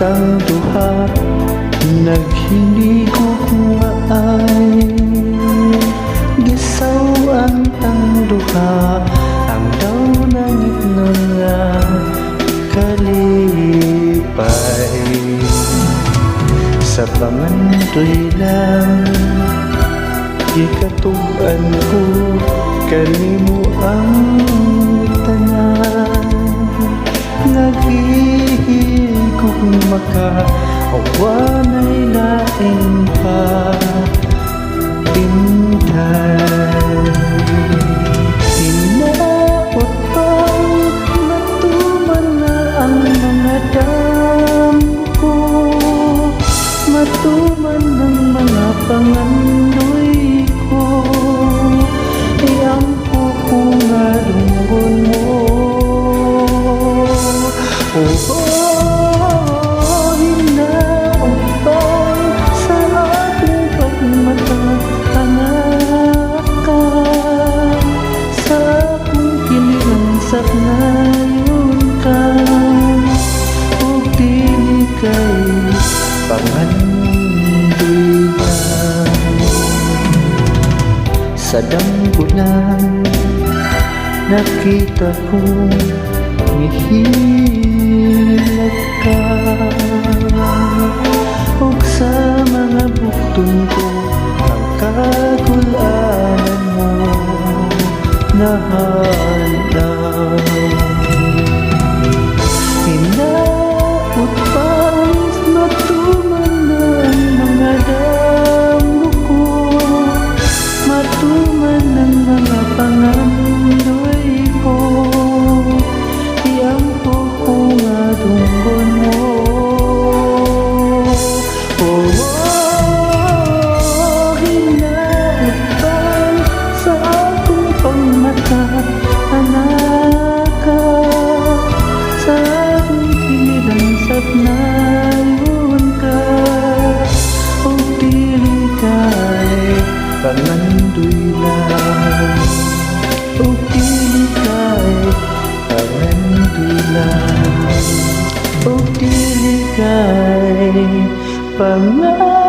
tang duha naghinigog maay, gisaw ang tang duha, ang daw nangitnon nga kalipay. Sa pamantoy lang ikatuban ko kanimo ang tanan, nagihigog maka awanay laing pa pintay. Hinaot pang matuman na ang mga damko, matuman ng mga pangandoy ko, iampo ko nga lunggon mo. Hinaot pang sa aking pagmatahanak ka, sa akong kinilansap na yun ka, ug dili kay pangandoy na. Sa dambulan nakita kong mihilag ka, ug sa mga bukton ko ang kagulanan mo nahalaw. Hinaot pang matuman na ang mga damo ko, matuman ng mga pangandoy ko, iampo ko nga lunggon mo. Hinaot pang sa akong pagmatahanak ka, sa akong kinilansap na yun ka, ug dili kay pangandoy lang, ug dili kay pangandoy lang, ug dili kay pangandoy.